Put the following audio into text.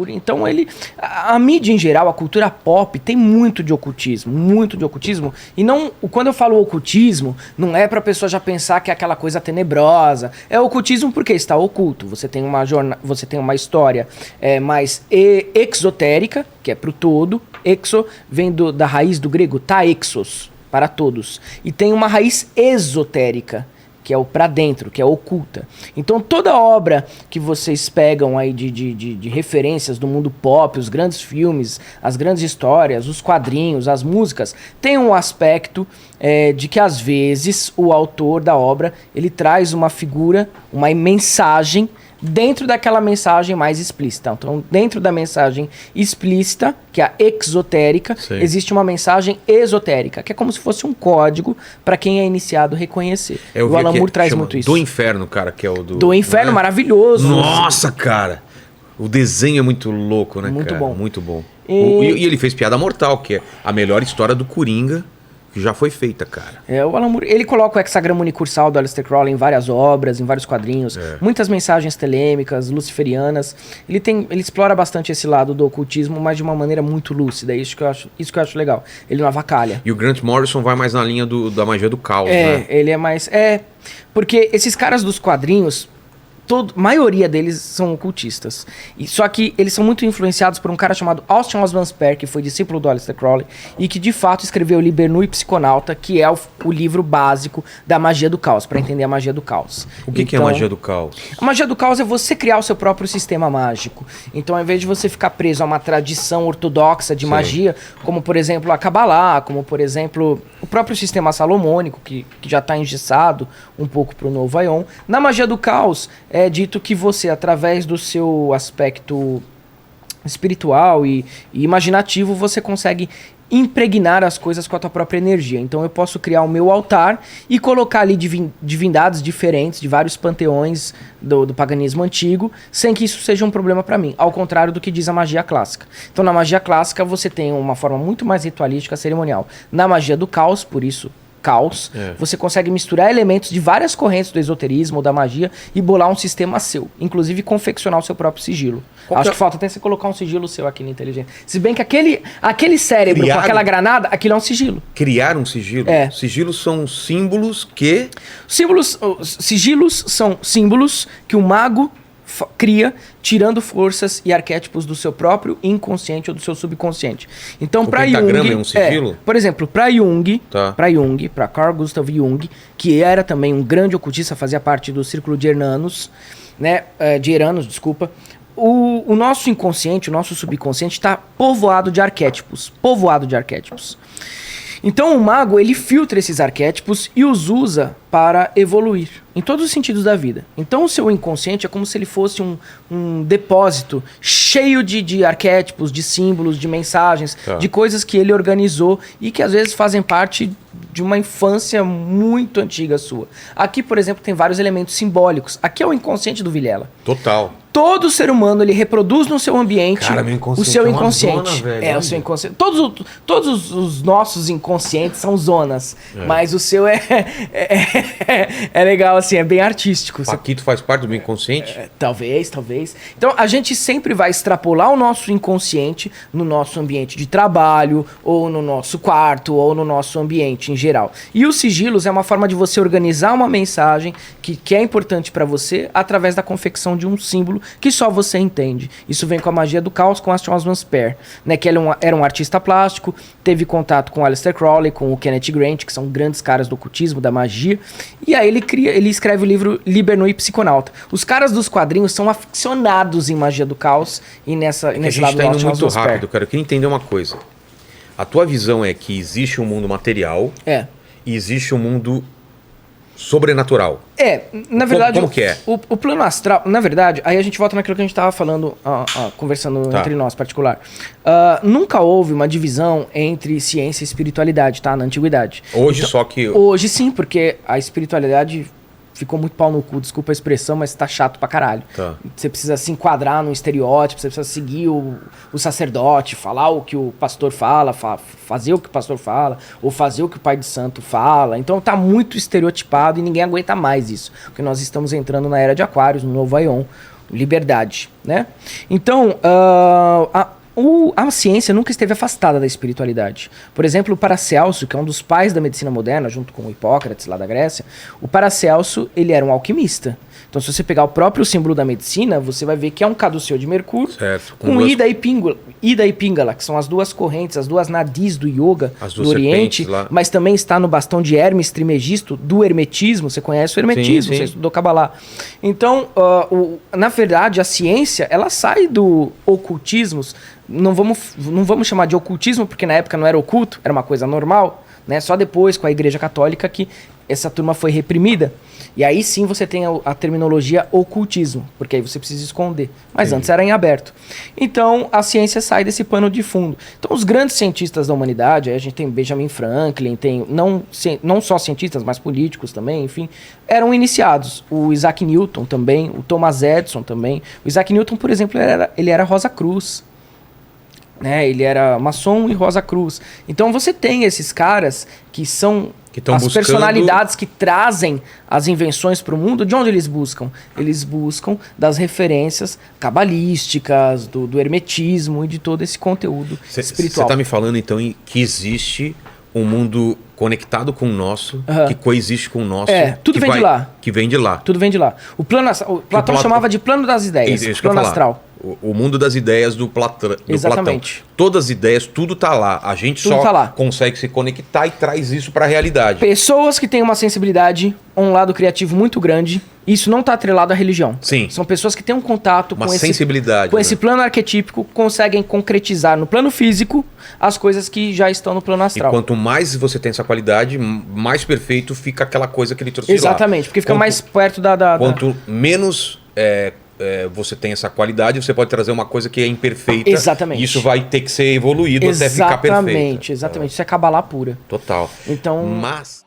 Então a mídia em geral, a cultura pop tem muito de ocultismo, e não, quando eu falo ocultismo, não é pra pessoa já pensar que é aquela coisa tenebrosa, é ocultismo porque está oculto, você tem uma história mais exotérica, que é pro todo, exo vem da raiz do grego, ta exos, para todos, e tem uma raiz esotérica, que é o pra dentro, que é oculta. Então toda obra que vocês pegam aí de referências do mundo pop, os grandes filmes, as grandes histórias, os quadrinhos, as músicas, tem um aspecto de que às vezes o autor da obra, ele traz uma figura, uma mensagem, dentro daquela mensagem mais explícita. Então, dentro da mensagem explícita, que é a exotérica, sim, existe uma mensagem esotérica, que é como se fosse um código para quem é iniciado reconhecer. O Alan Moore traz muito isso. Do Inferno, cara, que é o do Inferno, maravilhoso. Nossa, cara! O desenho é muito louco, né, muito cara? Bom. Muito bom. E ele fez Piada Mortal, que é a melhor história do Coringa que já foi feita, cara. O Alan Moore, ele coloca o hexagrama unicursal do Aleister Crowley em várias obras, em vários quadrinhos, muitas mensagens telêmicas, luciferianas. Ele explora bastante esse lado do ocultismo, mas de uma maneira muito lúcida. Isso que eu acho legal. Ele não avacalha. E o Grant Morrison vai mais na linha da magia do caos, né? Ele é mais... porque esses caras dos quadrinhos, a maioria deles são ocultistas. Só que eles são muito influenciados por um cara chamado Austin Osman Spare, que foi discípulo do Aleister Crowley, e que de fato escreveu Liber Nui Psiconauta, que é o livro básico da magia do caos, para entender a magia do caos. O que é a magia do caos? A magia do caos é você criar o seu próprio sistema mágico. Então, ao invés de você ficar preso a uma tradição ortodoxa de magia, como por exemplo a Kabbalah, como por exemplo o próprio sistema salomônico, que já está engessado um pouco para o novo Aion, na magia do caos é dito que você, através do seu aspecto espiritual e imaginativo, você consegue impregnar as coisas com a tua própria energia. Então eu posso criar o meu altar e colocar ali divindades diferentes, de vários panteões do paganismo antigo, sem que isso seja um problema para mim, ao contrário do que diz a magia clássica. Então na magia clássica você tem uma forma muito mais ritualística, cerimonial. Na magia do caos, por isso caos, você consegue misturar elementos de várias correntes do esoterismo ou da magia e bolar um sistema seu, inclusive confeccionar o seu próprio sigilo. Acho que falta até você colocar um sigilo seu aqui na inteligência. Se bem que aquele cérebro com aquela granada, aquilo é um sigilo. Criar um sigilo? Sigilos são símbolos que... Sigilos são símbolos que o mago cria, tirando forças e arquétipos do seu próprio inconsciente ou do seu subconsciente. Então, para Jung, é um sigilo? Por exemplo, para Jung, para Carl Gustav Jung, que era também um grande ocultista, fazia parte do círculo de Eranos, o nosso inconsciente, o nosso subconsciente está povoado de arquétipos. Então o mago, ele filtra esses arquétipos e os usa para evoluir, em todos os sentidos da vida. Então o seu inconsciente é como se ele fosse um depósito cheio de arquétipos, de símbolos, de mensagens, de coisas que ele organizou e que às vezes fazem parte de uma infância muito antiga sua. Aqui, por exemplo, tem vários elementos simbólicos. Aqui é o inconsciente do Vilela. Total. Todo ser humano, ele reproduz no seu ambiente o seu inconsciente. Zona, velho, o seu inconsciente. Todos os nossos inconscientes são zonas, mas o seu é legal, assim, é bem artístico. Paquito faz parte do meu inconsciente? Talvez. Então, a gente sempre vai extrapolar o nosso inconsciente no nosso ambiente de trabalho, ou no nosso quarto, ou no nosso ambiente em geral. E os sigilos é uma forma de você organizar uma mensagem que é importante para você através da confecção de um símbolo que só você entende. Isso vem com a magia do caos, com Austin Osman Spare, né, que ele era um artista plástico, teve contato com Aleister Crowley, com o Kenneth Grant, que são grandes caras do ocultismo, da magia, e aí ele escreve o livro Liber Nui Psiconauta. Os caras dos quadrinhos são aficionados em magia do caos e nesse lado do Austin Osman Spare. A gente tá indo muito rápido, cara. Eu queria entender uma coisa. A tua visão é que existe um mundo material e existe um mundo sobrenatural. Na verdade... Como que é? O plano astral, na verdade, aí a gente volta naquilo que a gente estava falando, conversando entre nós, particular. Nunca houve uma divisão entre ciência e espiritualidade, tá? Na antiguidade. Hoje então, só que... Hoje sim, porque a espiritualidade ficou muito pau no cu, desculpa a expressão, mas tá chato pra caralho. Você precisa se enquadrar num estereótipo, você precisa seguir o sacerdote, falar o que o pastor fala, fazer o que o pastor fala, ou fazer o que o pai de santo fala. Então tá muito estereotipado e ninguém aguenta mais isso. Porque nós estamos entrando na era de Aquários, no novo Aion, liberdade, né? Então, a ciência nunca esteve afastada da espiritualidade. Por exemplo, o Paracelso, que é um dos pais da medicina moderna, junto com o Hipócrates, lá da Grécia, o Paracelso, ele era um alquimista. Então, se você pegar o próprio símbolo da medicina, você vai ver que é um caduceu de Mercúrio, certo, com Ida e Pingala, que são as duas correntes, as duas nadis do yoga do Oriente, mas também está no bastão de Hermes Trimegisto, do hermetismo. Você conhece o hermetismo, sim. Você estudou Kabbalah. Então, na verdade, a ciência, ela sai do ocultismo. Não vamos chamar de ocultismo, porque na época não era oculto, era uma coisa normal, né? Só depois, com a Igreja Católica, que essa turma foi reprimida. E aí sim você tem a terminologia ocultismo, porque aí você precisa esconder. Mas antes era em aberto. Então a ciência sai desse pano de fundo. Então os grandes cientistas da humanidade, aí a gente tem Benjamin Franklin, tem não só cientistas, mas políticos também, enfim, eram iniciados. O Isaac Newton também, o Thomas Edison também. O Isaac Newton, por exemplo, ele era Rosa Cruz. Né? Ele era maçom e Rosa Cruz. Então você tem esses caras que são as personalidades que trazem as invenções para o mundo. De onde eles buscam? Eles buscam das referências cabalísticas, do hermetismo e de todo esse conteúdo espiritual. Você está me falando então que existe um mundo conectado com o nosso, que coexiste com o nosso. Tudo vem de lá. Que vem de lá. Tudo vem de lá. O Platão chamava de plano das ideias, plano astral. O mundo das ideias do Platão. Exatamente. Todas as ideias, tudo tá lá. A gente tudo só consegue se conectar e traz isso para a realidade. Pessoas que têm uma sensibilidade, um lado criativo muito grande, isso não está atrelado à religião. Sim. São pessoas que têm um contato com sensibilidade, esse plano arquetípico, conseguem concretizar no plano físico as coisas que já estão no plano astral. E quanto mais você tem essa qualidade, mais perfeito fica aquela coisa que ele trouxe lá. Exatamente, porque fica mais perto Quanto menos você tem essa qualidade, você pode trazer uma coisa que é imperfeita. Exatamente. E isso vai ter que ser evoluído até ficar perfeito. Exatamente. Isso é Kabbalah pura. Total. Então... Mas...